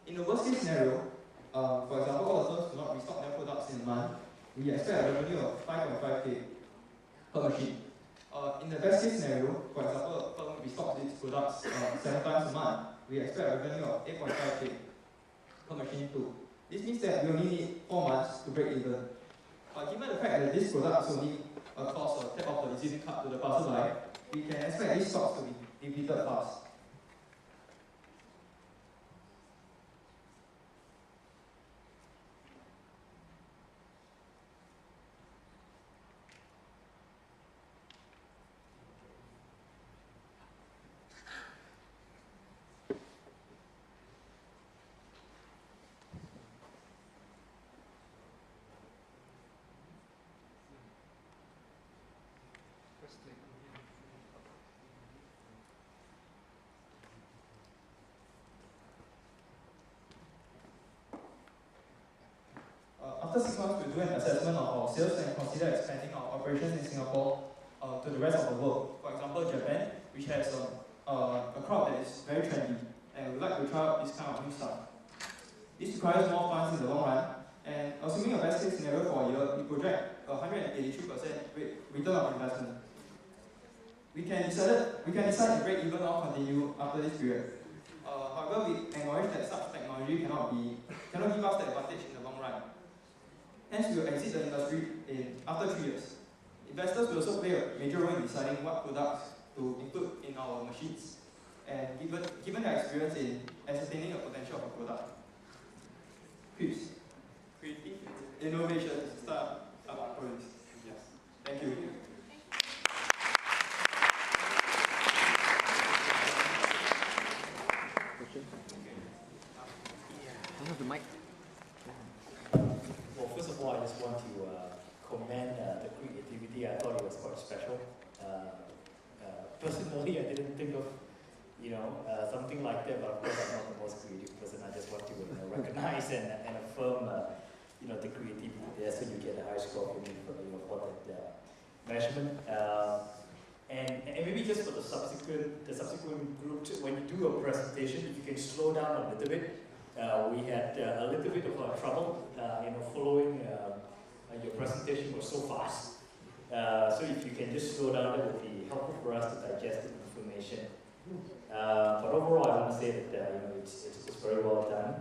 In the worst case scenario, for example, all the firms do not restock their products in a month, we expect a revenue of 5.5k per machine. In the best case scenario, for example, a firm restocks its products 7 times a month, we expect a revenue of 8.5k per machine too. This means that we only need 4 months to break even. But given the fact that these products only cost a tap of the receiving card to the passerby, we can expect these stocks to be depleted fast. After 6 months, we'll do an assessment of our sales and consider expanding our operations in Singapore to the rest of the world. For example, Japan, which has a crowd that is very trendy and would like to try out this kind of new stuff. This requires more funds in the long run, and assuming a best case scenario for a year, we project a 182% return on investment. We can decide to break even or continue after this period. However, we acknowledge that such technology cannot give us the advantage in the long run. Hence, we will exit the industry after 3 years. Investors will also play a major role in deciding what products to include in our machines, and given their experience in ascertaining the potential of a product. Peace. Creative innovation startup projects. Yes. Thank you. The mic. Well, first of all, I just want to commend the creativity. I thought it was quite special. Personally, I didn't think of something like that, but of course I'm not the most creative person. I just want to recognize and affirm the creativity there, so you get a high score for that measurement. And maybe just for the subsequent group, when you do a presentation, if you can slow down a little bit. We had a little bit of trouble, following your presentation was so fast. So if you can just slow down, that would be helpful for us to digest the information. But overall, I want to say that it's very well done.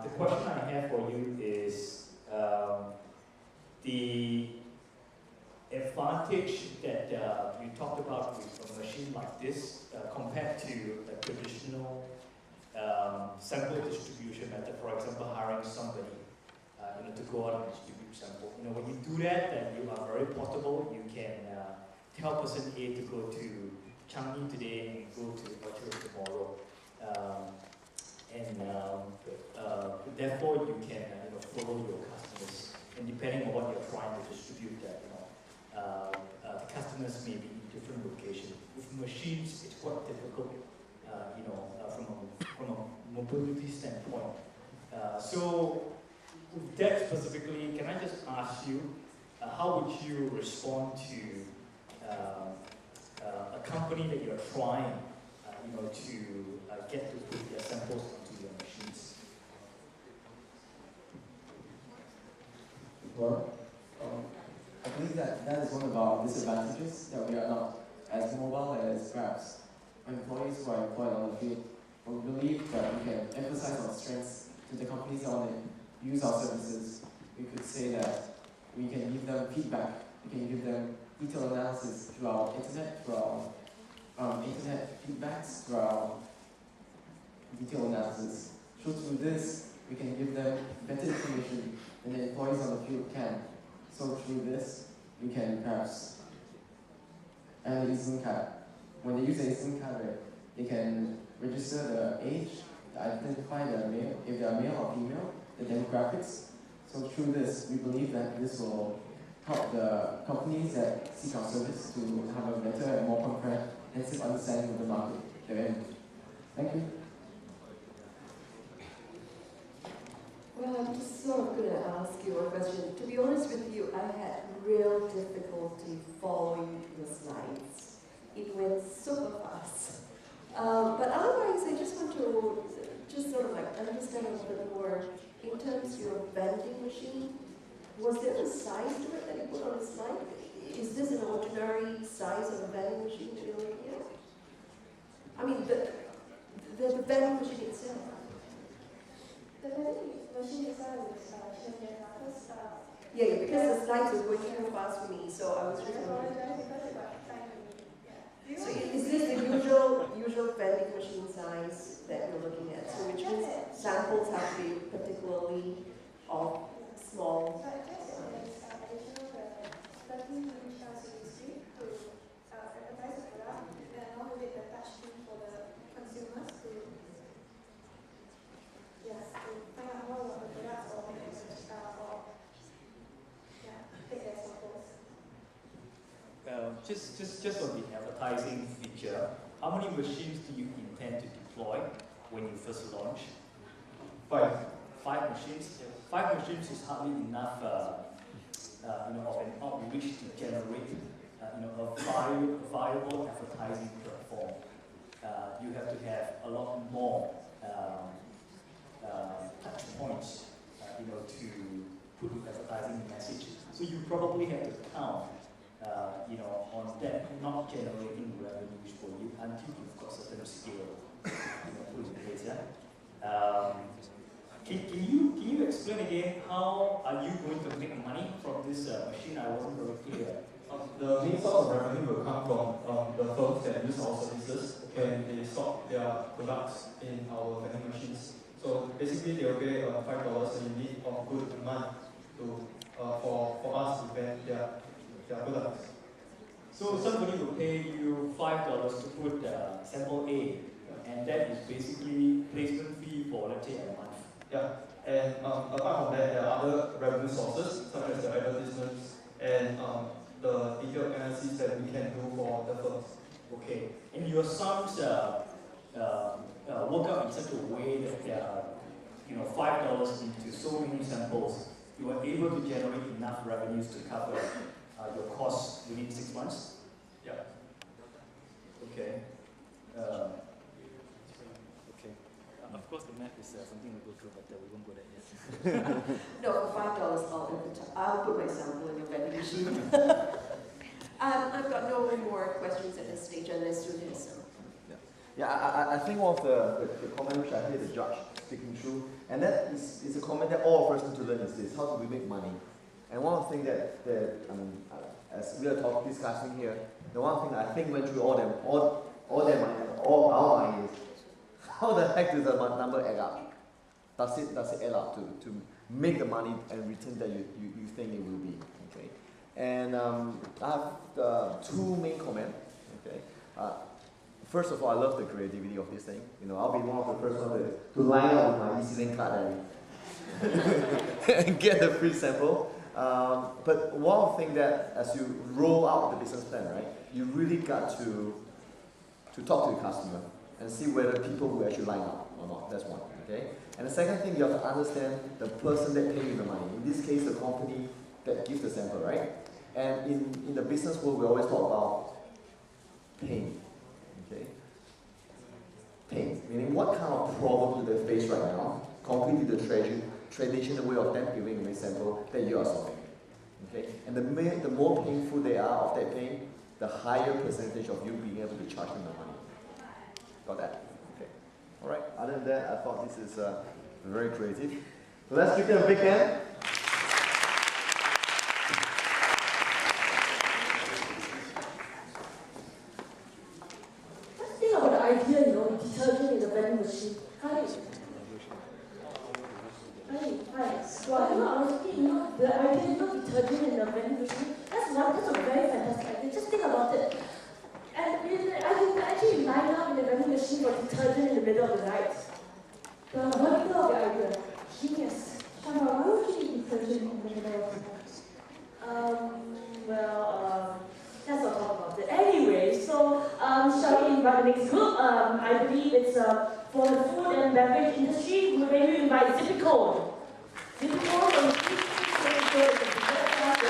The question I have for you is the advantage that you talked about with a machine like this compared to a traditional sample distribution method. For example, hiring somebody to go out and distribute sample. When you do that, then you are very portable. You can tell person A to go to Changi today and go to Orchard tomorrow, and therefore you can follow your customers. And depending on what you're trying to distribute, the customers may be in different locations. With machines, it's quite difficult, from a mobility standpoint. So, with that specifically, can I just ask you, how would you respond to a company that you're trying, to get to put their samples onto your machines? Well, I believe that is one of our disadvantages, that we are not as mobile as perhaps employees who are employed on the field. But we believe that we can emphasize our strengths to the companies that want to use our services. We could say that we can give them feedback, we can give them detailed analysis through our internet, through our internet feedbacks, through our detailed analysis. So through this, we can give them better information than the employees on the field can. So through this, we can perhaps add an instant card. When they use the instant card, they can register the age, identify the male, if they are male or female, the demographics. So through this, we believe that this will help the companies that seek our service to have a better and more comprehensive understanding of the market they're in. Thank you. Well, I'm just sort of going to ask you a question. To be honest with you, I had real difficulty following the slides. It went super fast. But otherwise, I just want to machine? Was there a size to it that you put on the slide? Is this an ordinary size of a vending machine that you're looking at? I mean, the vending machine itself. The vending machine itself is Yeah, because the slides were going too fast for me, so I was just wondering. So is this the usual vending machine size that you're looking at? So which means samples have to be particularly of small. Just on the advertising feature, how many machines do you intend to deploy when you first launch? 5. 5 machines. 5 machines is hardly enough, of an outreach to generate, a viable advertising platform. You have to have a lot more touch points, to put the advertising message. So you probably have to count, on that not generating revenues for you until you've got certain scale, put in place. Yeah. Can you explain again how are you going to make money from this machine? I wasn't very clear. The main source of revenue will come from the firms that use our services when they stock their products in our vending machines. So basically, they will pay $5 a unit of good demand to for us to vend their products. So somebody will pay you $5 to put sample A, and that is basically placement fee for, let's say, a month. Yeah, and apart from that, there are other revenue sources such as the advertisements and the detailed analysis that we can do for the firms. Okay, and your sums work out in such a way that there are, $5 into so many samples, you are able to generate enough revenues to cover your costs within 6 months? Yeah. Okay. Okay. Of course, the math is something we go through, but we won't go there yet. No, for $5, I'll put my sample in your vending machine. I've got no more questions at this stage unless you have some. Yeah, I think one of the comment which I heard the judge speaking through, and that is a comment that all of us need to learn is this: how do we make money? And one of the things that as we are discussing here, the one thing I think went through all our mind is, how the heck does the number add up? Does it add up to make the money and return that you think it will be? Okay. And I have 2 main comments. Okay. First of all, I love the creativity of this thing. I'll be one of the first ones to line up with my EasyLink card and get the free sample. But one of the things that as you roll out the business plan, right, you really got to talk to the customer and see whether people will actually line up or not. That's one. Okay. And the second thing, you have to understand the person that pays you the money. In this case, the company that gives the sample, right? And in the business world, we always talk about pain. Okay? Pain, meaning what kind of problem do they face right now, compared to the traditional way of them giving a sample that you are solving. Okay? And the more painful they are of that pain, the higher percentage of you being able to charge them the money. Got that? Okay. Alright, other than that, I thought this is very creative. So let's give them a big hand. Idea, detergent in the vending machine. Hi. Well, I was thinking, the idea, detergent in the vending machine. That's a very fantastic idea. Just think about it. And I can actually line up in the vending machine for detergent in the middle of the night. What do you know of the idea? Genius. Why would you need detergent in the middle of the night? Let's not talk about it. Anyway, so shall we invite the next group? I believe it's for the food and beverage industry. Maybe we invite Zippicone. Zippicone from the